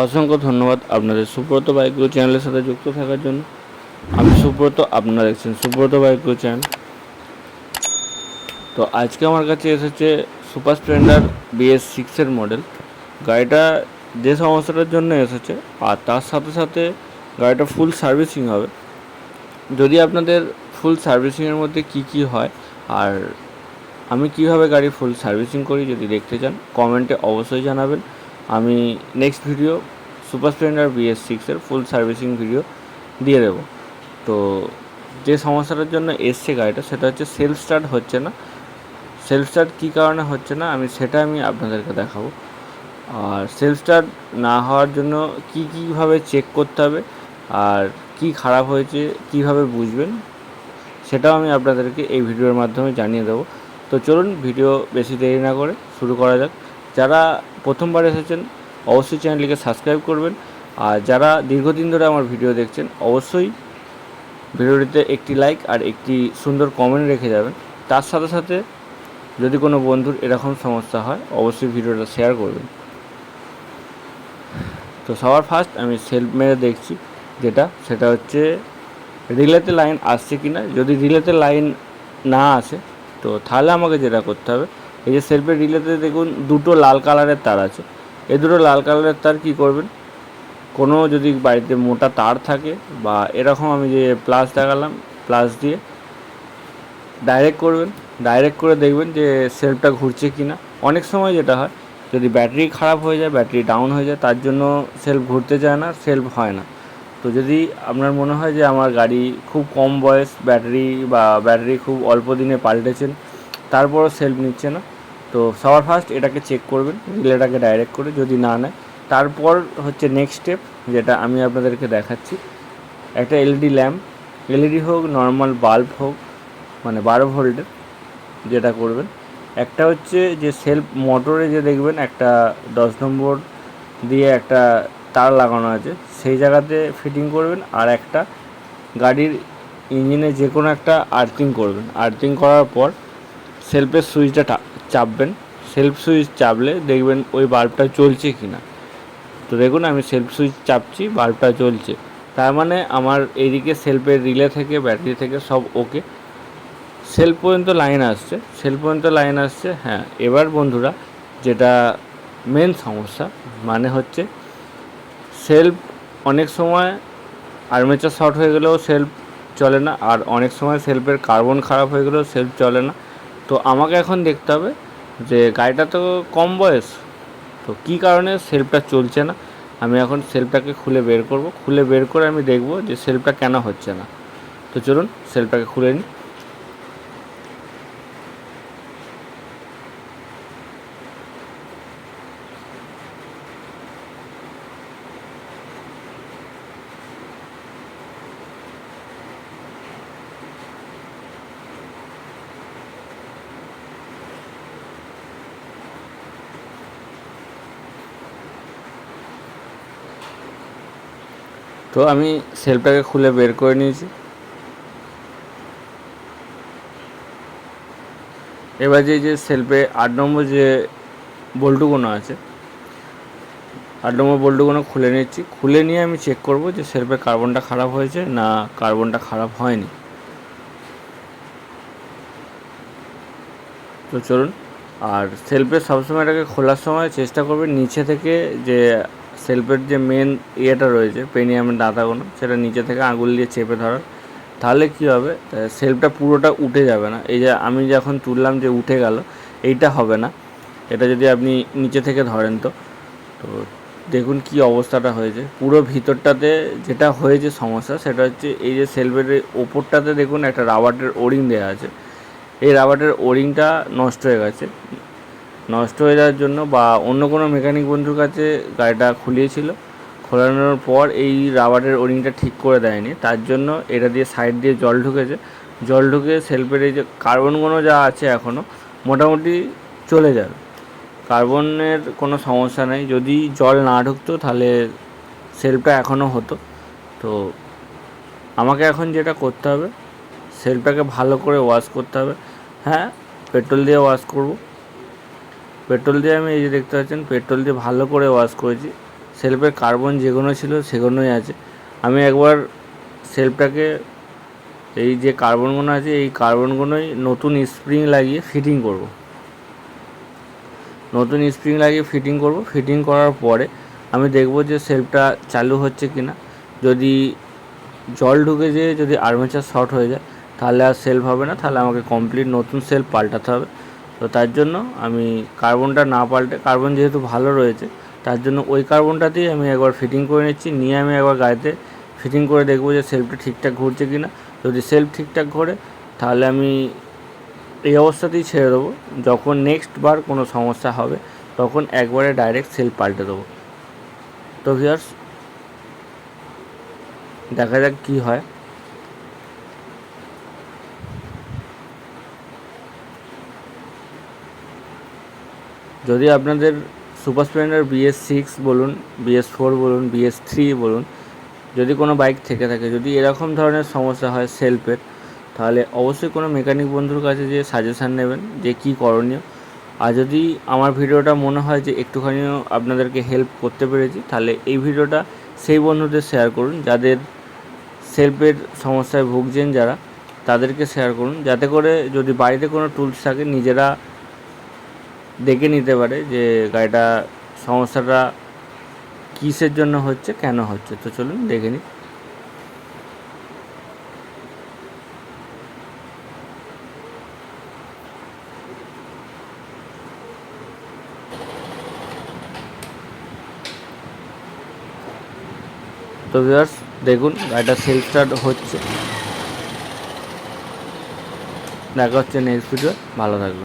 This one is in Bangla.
অসংখ্য ধন্যবাদ আপনাদের সুব্রত বাইকগুলো চ্যানেলের সাথে যুক্ত থাকার জন্য। আমি সুব্রত, আপনারা দেখছেন সুব্রত বাইকগুলো চ্যানেল। তো আজকে আমার কাছে এসেছে সুপার স্প্লেন্ডার BS6 মডেল। গাড়িটা যে সমস্যাটার জন্য এসেছে আর তার সাথে সাথে গাড়িটা ফুল সার্ভিসিং হবে। যদি আপনাদের ফুল সার্ভিসিংয়ের মধ্যে কি হয় আর আমি কিভাবে গাড়ি ফুল সার্ভিসিং করি যদি দেখতে চান, কমেন্টে অবশ্যই জানাবেন। আমি next video super Splendor BS6 ফুল সার্ভিসিং ভিডিও দিয়ে দেবো। তো যে সমস্যাটার জন্য এসছে গাড়িটা, সেটা হচ্ছে সেলফ স্টার্ট হচ্ছে না। সেলফ স্টার্ট কী কারণে হচ্ছে না আমি আপনাদেরকে দেখাবো। আর সেলফ স্টার্ট না হওয়ার জন্য কীভাবে চেক করতে হবে আর কি খারাপ হয়েছে কিভাবে বুঝবেন, সেটাও আমি আপনাদেরকে এই ভিডিওর মাধ্যমে জানিয়ে দেবো। তো চলুন ভিডিও বেশি দেরি না করে শুরু করা যাক। যারা প্রথমবার এসেছেন অবশ্যই চ্যানেলটিকে সাবস্ক্রাইব করবেন, আর যারা দীর্ঘদিন ধরে আমার ভিডিও দেখছেন অবশ্যই ভিডিওটিতে একটি লাইক আর একটি সুন্দর কমেন্ট রেখে যাবেন। তার সাথে সাথে যদি কোনো বন্ধুর এরকম সমস্যা হয় অবশ্যই ভিডিওটা শেয়ার করবেন। তো সবার ফার্স্ট আমি সেলফ মেরে দেখছি, সেটা হচ্ছে রিলেতে লাইন আসছে কি না। যদি রিলেতে লাইন না আসে তো তাহলে আমাকে যেটা করতে হবে, এই যে সেলফের রিলেতে দেখুন দুটো লাল কালারের তার আছে। এই দুটো লাল কালারের তার কী করবেন, কোনো যদি বাড়িতে মোটা তার থাকে বা এরকম আমি যে প্লাস দেখালাম, প্লাস দিয়ে ডাইরেক্ট করবেন। ডাইরেক্ট করে দেখবেন যে সেলফটা ঘুরছে কি না। অনেক সময় যেটা হয়, যদি ব্যাটারি খারাপ হয়ে যায়, ব্যাটারি ডাউন হয়ে যায়, তার জন্য সেলফ ঘুরতে চায় না, সেলফ হয় না। তো যদি আপনার মনে হয় যে আমার গাড়ি খুব কম বয়স, ব্যাটারি খুব অল্প দিনে পাল্টেছেন, তারপরও সেলফ নিচ্ছে না, তো সবার ফার্স্ট এটাকে চেক করবেন রিলেটাকে ডাইরেক্ট করে। যদি না নেয় তারপর হচ্ছে নেক্সট স্টেপ, যেটা আমি আপনাদেরকে দেখাচ্ছি। একটা এলইডি ল্যাম্প, এলইডি হোক নর্মাল বাল্ব হোক, মানে 12 ভোল্টের, যেটা করবেন একটা হচ্ছে যে সেলফ মোটরে যে দেখবেন একটা 10 নম্বর দিয়ে একটা তার লাগানো আছে, সেই জায়গাতে ফিটিং করবেন। আর একটা গাড়ির ইঞ্জিনে যে কোনো একটা আর্থিং করবেন। আর্থিং করার পর সেলফের সুইচটা চাপবেন। সেলফ সুইচ চাপলে দেখবেন ওই বাল্বটা চলছে কি না। তো দেখুন আমি সেলফ সুইচ চাপছি, বাল্বটা জ্বলছে, তার মানে আমার এইদিকে সেলফের রিলে থেকে ব্যাটারি থেকে সব ওকে। সেলফ পর্যন্ত লাইন আসছে। হ্যাঁ, এবার বন্ধুরা যেটা মেন সমস্যা, মানে হচ্ছে সেলফ অনেক সময় আর্মেচার শর্ট হয়ে গেলেও সেলফ চলে না, আর অনেক সময় সেলফের কার্বন খারাপ হয়ে গেলেও সেলফ চলে না। তো আমাকে এখন দেখতে হবে যে গাড়িটা তো কম বয়স, তো কী কারণে সেলফটা চলছে না। আমি এখন সেলফটাকে খুলে বের করে আমি দেখব যে সেলফটা কেন হচ্ছে না। তো চলুন সেলফটাকে খুলে নিই। তো আমি সেলফটাকে খুলে বের করে নিয়েছি। এবার যে সেলফে 8 নম্বর যে বল্টুগুলো আছে, 8 নম্বর বল্টুগুলো খুলে নিচ্ছি। খুলে নিয়ে আমি চেক করব যে সেলফের কার্বনটা খারাপ হয়েছে না কার্বনটা খারাপ হয়নি। তো চলুন। আর সেলফের সবসময় এটাকে খোলার সময় চেষ্টা করবেন নিচে থেকে, যে সেলফের যে মেন ইয়েটা রয়েছে পেনিয়ামের দাঁতাগুলো, সেটা নিচে থেকে আঙুল দিয়ে চেপে ধরার। তাহলে কী হবে, সেলফটা পুরোটা উঠে যাবে না। এই যে আমি যখন তুললাম যে উঠে গেল, এইটা হবে না। এটা যদি আপনি নিচে থেকে ধরেন তো দেখুন কি অবস্থাটা হয়েছে। পুরো ভিতরটাতে যেটা হয়েছে সমস্যা, সেটা হচ্ছে এই যে সেলফের ওপরটাতে দেখুন একটা রাবারের ওরিং দেওয়া আছে। এই রাবারের ওরিংটা নষ্ট হয়ে গেছে। নষ্ট হয়ে যাওয়ার জন্য বা অন্য কোনো মেকানিক বন্ধুর কাছে গাড়িটা খুলিয়েছিল, খোলানোর পর এই রাবারের ওরিংটা ঠিক করে দেয়নি, তার জন্য এটা দিয়ে সাইড দিয়ে জল ঢুকে সেলফের এই যে কার্বনগুলো যা আছে এখনও মোটামুটি চলে যাবে। কার্বনের কোনো সমস্যা নেই, যদি জল না ঢুকতো তাহলে সেলফটা এখনও হতো। তো আমাকে এখন যেটা করতে হবে, সেলফটাকে ভালো করে ওয়াশ করতে হবে। হ্যাঁ, পেট্রোল দিয়ে ওয়াশ করব। পেট্রোল দিয়ে আমি এই যে দেখতে পাচ্ছেন পেট্রোল দিয়ে ভালো করে ওয়াশ করেছি। সেলফের কার্বন যেগুলো ছিল সেগুলোই আছে। আমি একবার সেলফটাকে এই যে কার্বনগুলো আছে এই কার্বনগুলোই নতুন স্প্রিং লাগিয়ে ফিটিং করব। ফিটিং করার পরে আমি দেখব যে সেলফটা চালু হচ্ছে কি না। যদি জল ঢুকে যেয়ে যদি আর্মেচার শর্ট হয়ে যায় তাহলে আর সেলফ হবে না, তাহলে আমাকে কমপ্লিট নতুন সেলফ পাল্টাতে হবে। তো তার জন্য আমি কার্বনটা না পাল্টে, কার্বন যেহেতু ভালো রয়েছে তার জন্য ওই কার্বনটাতেই আমি একবার ফিটিং করে নিচ্ছি। নিয়ে আমি একবার গাড়িতে ফিটিং করে দেখবো যে সেলফটা ঠিকঠাক ঘুরছে কি না। যদি সেলফ ঠিকঠাক ঘোরে তাহলে আমি এই অবস্থাতেই ছেড়ে দেবো। যখন নেক্সট বার কোনো সমস্যা হবে তখন একবারে ডাইরেক্ট সেলফ পাল্টে দেবো। তো ভিউয়ার্স, দেখা যাক কী হয়। যদি আপনাদের সুপার স্প্লেন্ডার BS6 বলুন, BS4 বলুন, BS3 বলুন, যদি কোনো বাইক থেকে থাকে, যদি এরকম ধরনের সমস্যা হয় সেলফের, তাহলে অবশ্যই কোনো মেকানিক বন্ধুর কাছে যে সাজেশান নেবেন যে কী করণীয়। আর যদি আমার ভিডিওটা মনে হয় যে একটুখানিও আপনাদেরকে হেল্প করতে পেরেছি, তাহলে এই ভিডিওটা সেই বন্ধুদের শেয়ার করুন যাদের সেলফের সমস্যায় ভুগছেন, যারা তাদেরকে শেয়ার করুন, যাতে করে যদি বাড়িতে কোনো টুলস থাকে নিজেরা দেখে নিতে পারে যে গাড়িটা সমস্যাটা কিসের জন্য হচ্ছে, কেন হচ্ছে। তো চলুন দেখে নিই। তো ভিউয়ার্স দেখুন গাড়িটা সেলফ স্টার্ট হচ্ছে। দেখা হচ্ছে নেক্সট ভিডিও। ভালো থাকবে।